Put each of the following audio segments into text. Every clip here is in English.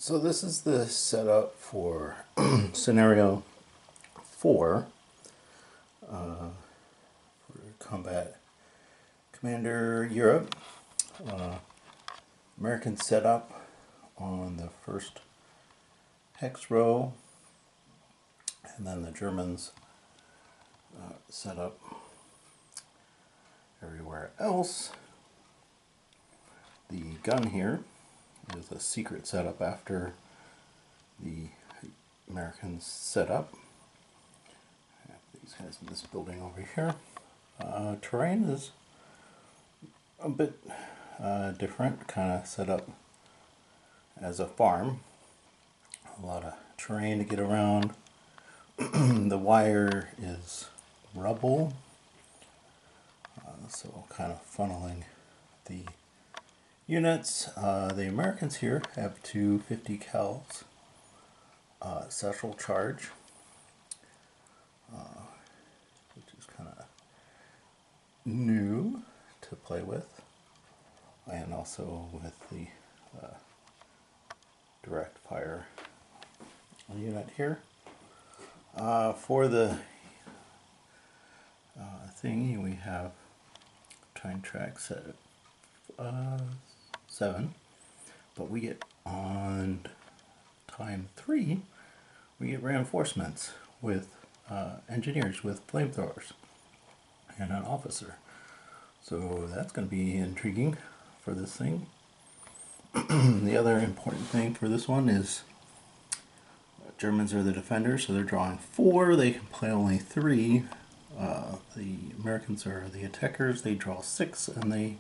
So this is the setup for Scenario 4 for Combat Commander Europe. American setup on the first hex row, and then the Germans set up everywhere else. The gun here is a secret setup after the Americans set up. I have these guys in this building over here. Terrain is a bit different, kind of set up as a farm. A lot of terrain to get around. The wire is rubble, so kind of funneling the units. The Americans here have two 50 cals satchel charge, which is kind of new to play with, and also with the direct fire unit here. For the thingy, we have time track set at 7, but we get on time 3, we get reinforcements with engineers with flamethrowers and an officer. So that's going to be intriguing for this thing. The other important thing for this one is Germans are the defenders, so they're drawing 4. They can play only 3. The Americans are the attackers. They draw 6 and they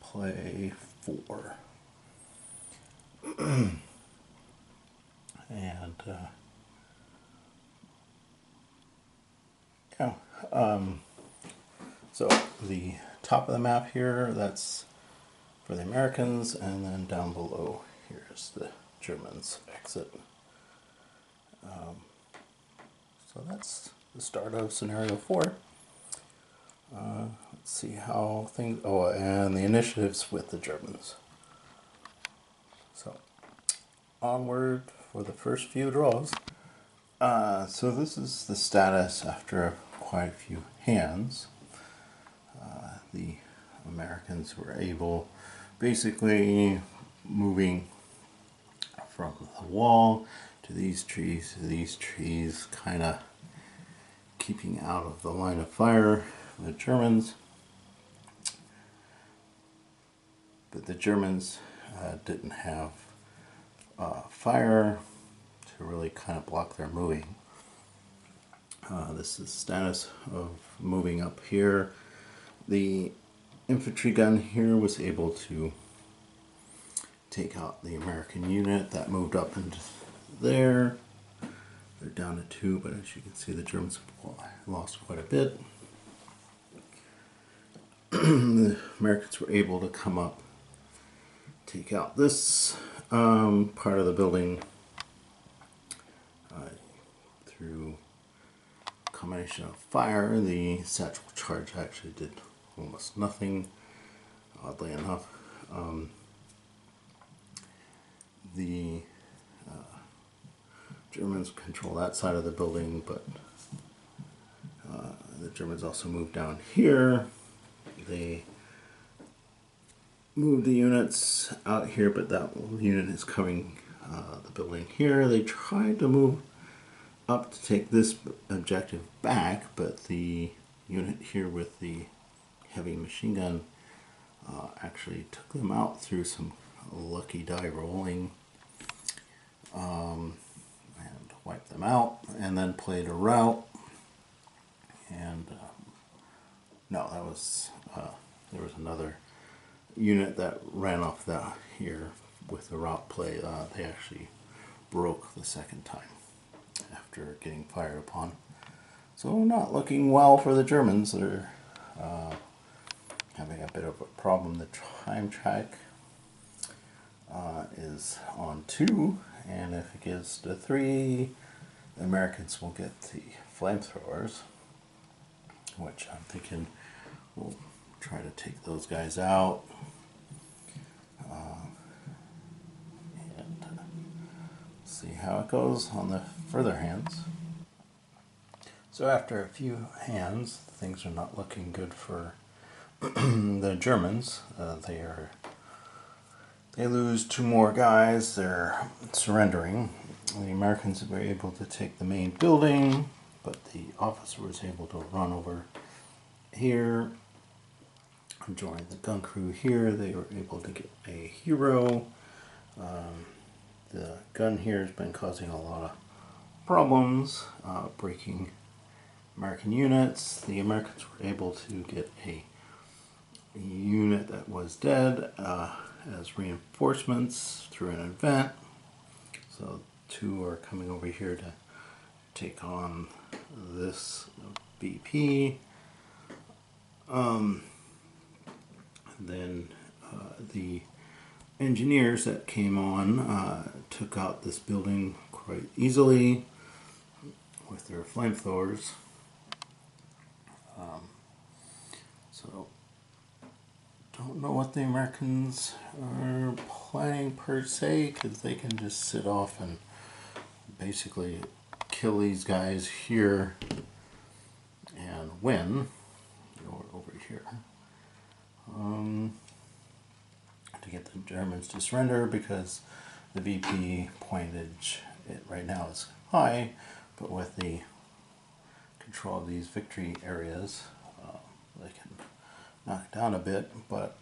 play 4. And yeah, so the top of the map here, that's for the Americans, and then down below here's the Germans' exit. So that's the start of Scenario 4. Let's see how things... Oh, and the initiatives with the Germans. So, onward for the first few draws. So this is the status after quite a few hands. The Americans were able, basically moving from the wall to these trees, kind of keeping out of the line of fire of the Germans. But the Germans didn't have fire to really kind of block their moving. This is status of moving up here. The infantry gun here was able to take out the American unit that moved up into there. They're down to 2, but as you can see, the Germans lost quite a bit. The Americans were able to come up, take out this part of the building through a combination of fire. The satchel charge actually did almost nothing, oddly enough. The Germans control that side of the building, but the Germans also moved down here. They moved the units out here, but that unit is covering the building here. They tried to move up to take this objective back, but the unit here with the heavy machine gun actually took them out through some lucky die rolling, and wiped them out, and then played a rout. And no, that was there was another unit that ran off that here with the rout play. They actually broke the second time after getting fired upon. So not looking well for the Germans. They're having a bit of a problem. The time track is on 2, and if it gets to 3, the Americans will get the flamethrowers, which I'm thinking we'll try to take those guys out. And see how it goes on the further hands. So after a few hands, things are not looking good for the Germans. They lose 2 more guys. They're surrendering. The Americans were able to take the main building, but the officer was able to run over here and join the gun crew here. They were able to get a hero. The gun here has been causing a lot of problems, breaking American units. The Americans were able to get a unit that was dead as reinforcements through an event. So 2 are coming over here to take on this BP. Then the engineers that came on took out this building quite easily with their flamethrowers. So don't know what the Americans are planning per se, because they can just sit off and basically kill these guys here and win. Over here to get the Germans to surrender, because the VP pointage right now is high, but with the control of these victory areas, they can knock it down a bit. But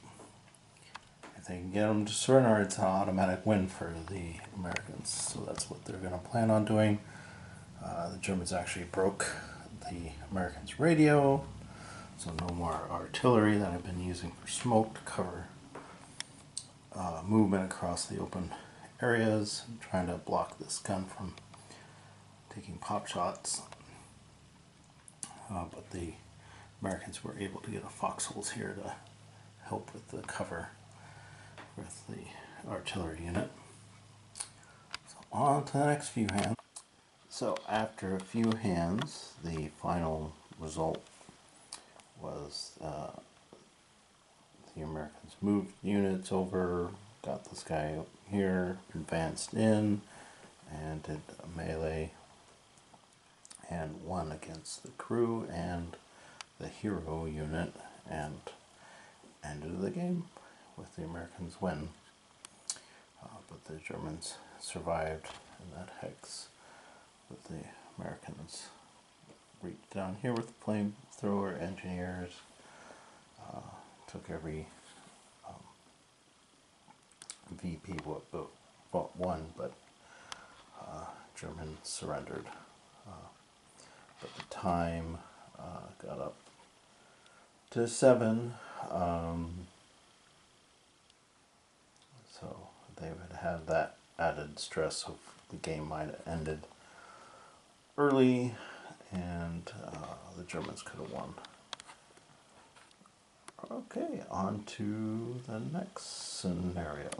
if they can get them to surrender, it's an automatic win for the Americans. So that's what they're going to plan on doing. The Germans actually broke the Americans' radio, so no more artillery that I've been using for smoke to cover movement across the open areas. I'm trying to block this gun from taking pop shots. But the Americans were able to get a foxholes here to help with the cover with the artillery unit. So on to the next few hands. So after a few hands, the final result was the Americans moved units over, got this guy up here, advanced in, and did a melee and won against the crew and the hero unit, and ended the game with the Americans win. But the Germans survived in that hex, but the Americans reached down here with the flamethrower engineers, took every VP what won, but Germans surrendered. But the time got up to 7. So they would have that added stress of the game might have ended early, and the Germans could have won. Okay, on to the next scenario.